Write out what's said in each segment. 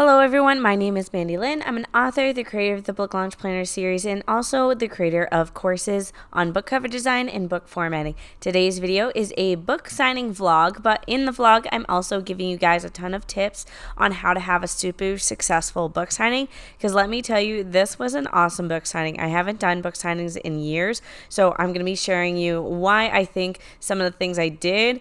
Hello everyone, my name is Mandi Lynn. I'm an author, the creator of the Book Launch Planner series, and also the creator of courses on book cover design and book formatting. Today's video is a book signing vlog, but in the vlog I'm also giving you guys a ton of tips on how to have a super successful book signing, because let me tell you, this was an awesome book signing. I haven't done book signings in years, so I'm going to be sharing you why I think some of the things I did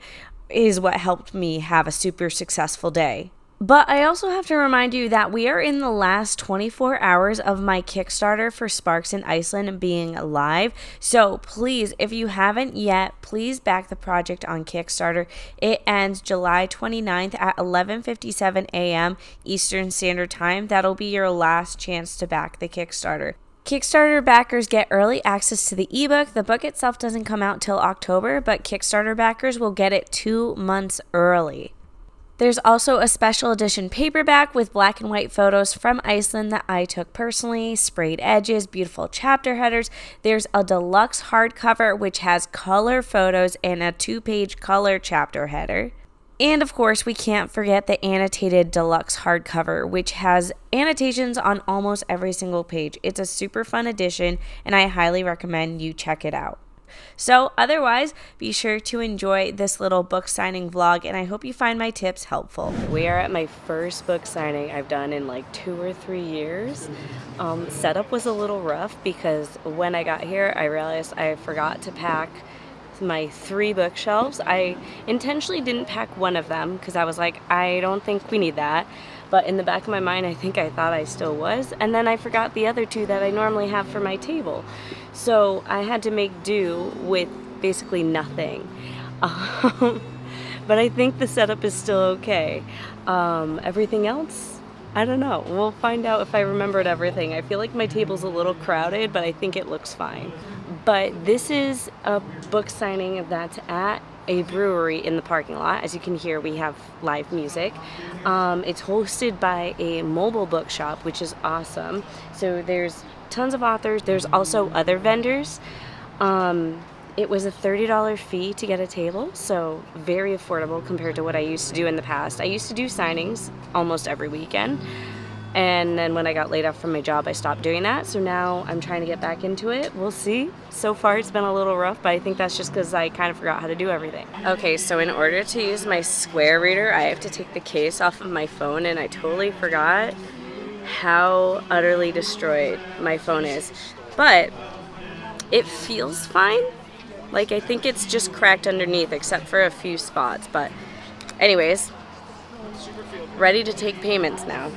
is what helped me have a super successful day. But I also have to remind you that we are in the last 24 hours of my Kickstarter for Sparks in Iceland being live. So please, if you haven't yet, please back the project on Kickstarter. It ends July 29th at 11:57 a.m. Eastern Standard Time. That'll be your last chance to back the Kickstarter. Kickstarter backers get early access to the ebook. The book itself doesn't come out till October, but Kickstarter backers will get it 2 months early. There's also a special edition paperback with black and white photos from Iceland that I took personally, sprayed edges, beautiful chapter headers. There's a deluxe hardcover which has color photos and a 2-page color chapter header. And of course, we can't forget the annotated deluxe hardcover, which has annotations on almost every single page. It's a super fun edition, and I highly recommend you check it out. So otherwise, be sure to enjoy this little book signing vlog, and I hope you find my tips helpful. We are at my first book signing I've done in like 2 or 3 years. Setup was a little rough because when I got here, I realized I forgot to pack my 3 bookshelves. I intentionally didn't pack one of them because I was like, I don't think we need that. But in the back of my mind, I think I thought I still was. And then I forgot the other 2 that I normally have for my table. So I had to make do with basically nothing. But I think the setup is still okay. Everything else, I don't know. We'll find out if I remembered everything. I feel like my table's a little crowded, but I think it looks fine. But this is a book signing that's at a brewery in the parking lot. As you can hear, we have live music. It's hosted by a mobile bookshop, which is awesome. So there's tons of authors. There's also other vendors. It was a $30 fee to get a table, so very affordable compared to what I used to do in the past. I used to do signings almost every weekend. And then when I got laid off from my job, I stopped doing that. So now I'm trying to get back into it. We'll see. So far, it's been a little rough, but I think that's just because I kind of forgot how to do everything. Okay, so in order to use my Square Reader, I have to take the case off of my phone, and I totally forgot how utterly destroyed my phone is. But it feels fine. Like, I think it's just cracked underneath, except for a few spots. But anyways, ready to take payments now.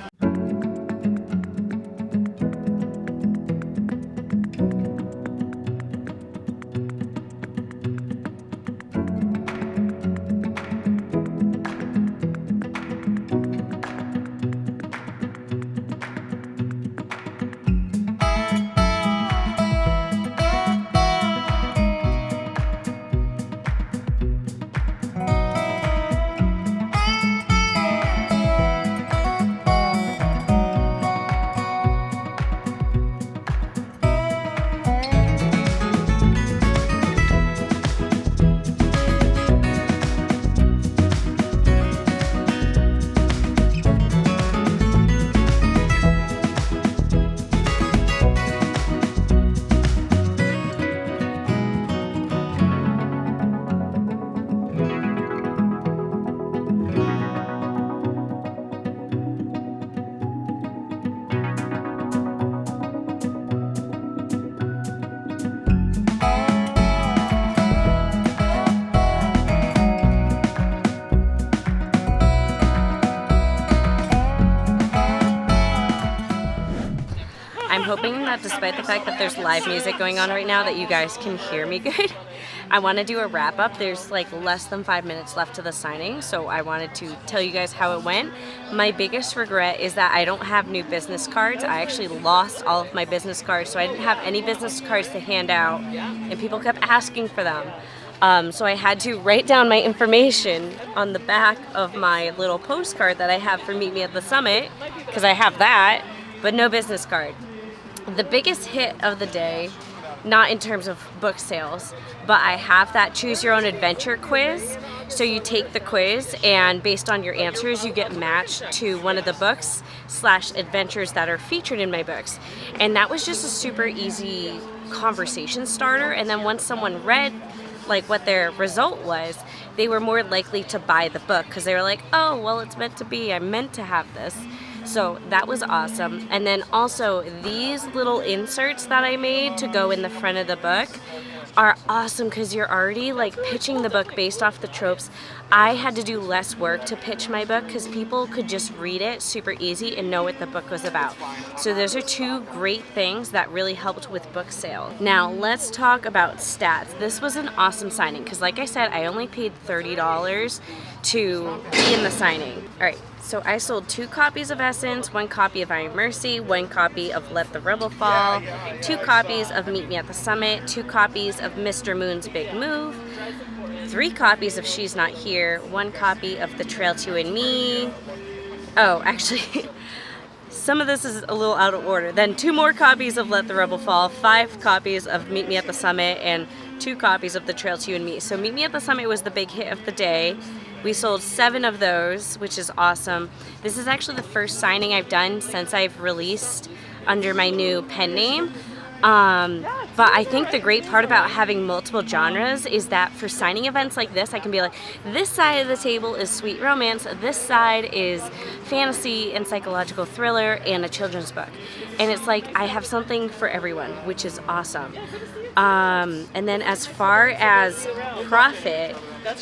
I'm hoping that despite the fact that there's live music going on right now that you guys can hear me good. I want to do a wrap up. There's like less than 5 minutes left to the signing, so I wanted to tell you guys how it went. My biggest regret is that I don't have new business cards. I actually lost all of my business cards, so I didn't have any business cards to hand out, and people kept asking for them. So I had to write down my information on the back of my little postcard that I have for Meet Me at the Summit, because I have that, but no business card. The biggest hit of the day not in terms of book sales, but I have that choose your own adventure quiz. So you take the quiz, and based on your answers, you get matched to one of the books / adventures that are featured in my books. And that was just a super easy conversation starter. And then once someone read like what their result was, they were more likely to buy the book because they were like, oh, well, it's meant to be. I meant to have this. So that was awesome. And then also these little inserts that I made to go in the front of the book are awesome because you're already like pitching the book based off the tropes. I had to do less work to pitch my book because people could just read it super easy and know what the book was about. So those are two great things that really helped with book sale. Now let's talk about stats. This was an awesome signing because like I said, I only paid $30 to be in the signing. All right. So I sold 2 copies of Essence, 1 copy of Iron Mercy, 1 copy of Let the Rebel Fall, 2 copies of Meet Me at the Summit, 2 copies of Mr. Moon's Big Move, 3 copies of She's Not Here, 1 copy of The Trail to You and Me. Oh, actually, some of this is a little out of order. Then 2 more copies of Let the Rebel Fall, 5 copies of Meet Me at the Summit, and 2 copies of The Trail to You and Me. So Meet Me at the Summit was the big hit of the day. We sold 7 of those, which is awesome. This is actually the first signing I've done since I've released under my new pen name. But I think the great part about having multiple genres is that for signing events like this, I can be like, this side of the table is sweet romance, this side is fantasy and psychological thriller and a children's book. And it's like I have something for everyone, which is awesome. And then as far as profit,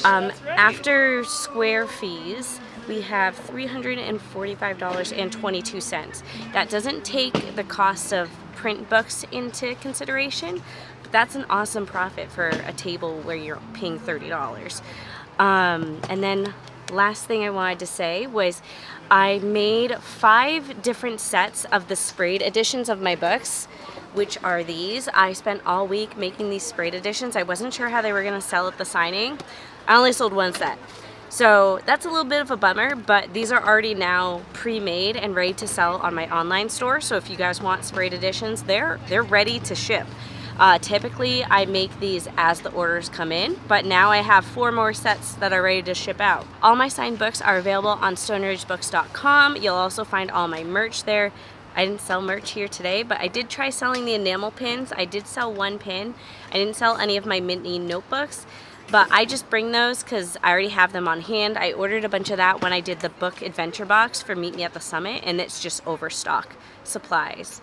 after Square fees, we have $345.22. That doesn't take the cost of print books into consideration, but that's an awesome profit for a table where you're paying $30. And then last thing I wanted to say was I made 5 different sets of the sprayed editions of my books, which are these. I spent all week making these sprayed editions. I wasn't sure how they were going to sell at the signing. I only sold 1 set. So that's a little bit of a bummer, but these are already now pre-made and ready to sell on my online store. So if you guys want sprayed editions, they're ready to ship. Typically, I make these as the orders come in, but now I have 4 more sets that are ready to ship out. All my signed books are available on stoneridgebooks.com. You'll also find all my merch there. I didn't sell merch here today, but I did try selling the enamel pins. I did sell 1 pin. I didn't sell any of my Mindi notebooks, but I just bring those because I already have them on hand. I ordered a bunch of that when I did the book adventure box for Meet Me at the Summit, and it's just overstock supplies.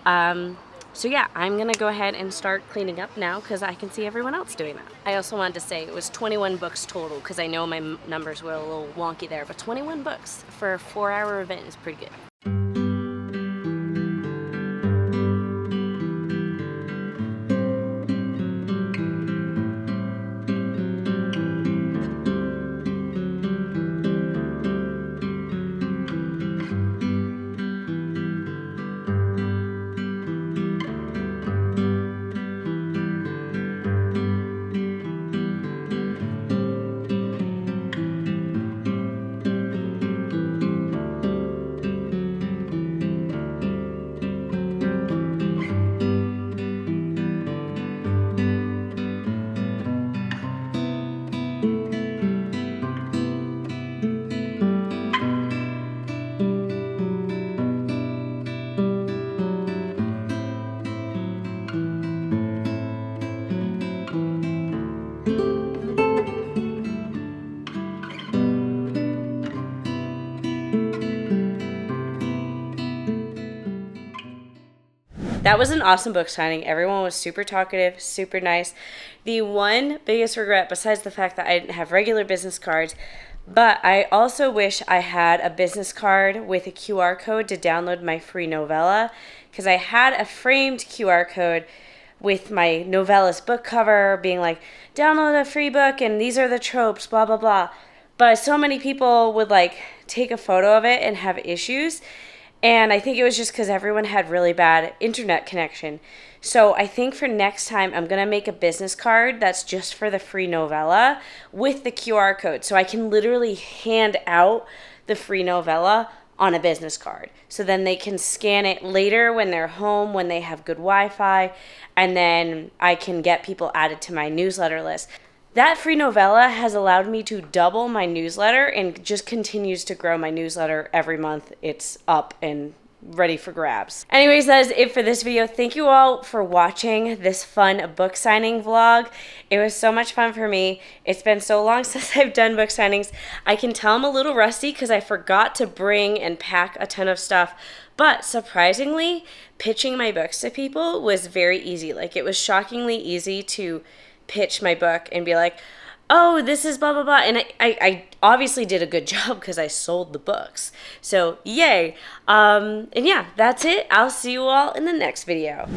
So yeah, I'm gonna go ahead and start cleaning up now because I can see everyone else doing that. I also wanted to say it was 21 books total because I know my numbers were a little wonky there, but 21 books for a 4-hour event is pretty good. That was an awesome book signing. Everyone was super talkative, super nice. The one biggest regret, besides the fact that I didn't have regular business cards, but I also wish I had a business card with a QR code to download my free novella, because I had a framed QR code with my novella's book cover being like, download a free book and these are the tropes, blah, blah, blah. But so many people would like take a photo of it and have issues. And I think it was just because everyone had really bad internet connection. So I think for next time, I'm going to make a business card that's just for the free novella with the QR code. So I can literally hand out the free novella on a business card. So then they can scan it later when they're home, when they have good Wi-Fi, and then I can get people added to my newsletter list. That free novella has allowed me to double my newsletter and just continues to grow my newsletter every month. It's up and ready for grabs. Anyways, that is it for this video. Thank you all for watching this fun book signing vlog. It was so much fun for me. It's been so long since I've done book signings. I can tell I'm a little rusty because I forgot to bring and pack a ton of stuff. But surprisingly, pitching my books to people was very easy. Like, it was shockingly easy to pitch my book and be like, oh, this is blah, blah, blah. And I obviously did a good job because I sold the books. So, yay. And yeah, that's it. I'll see you all in the next video.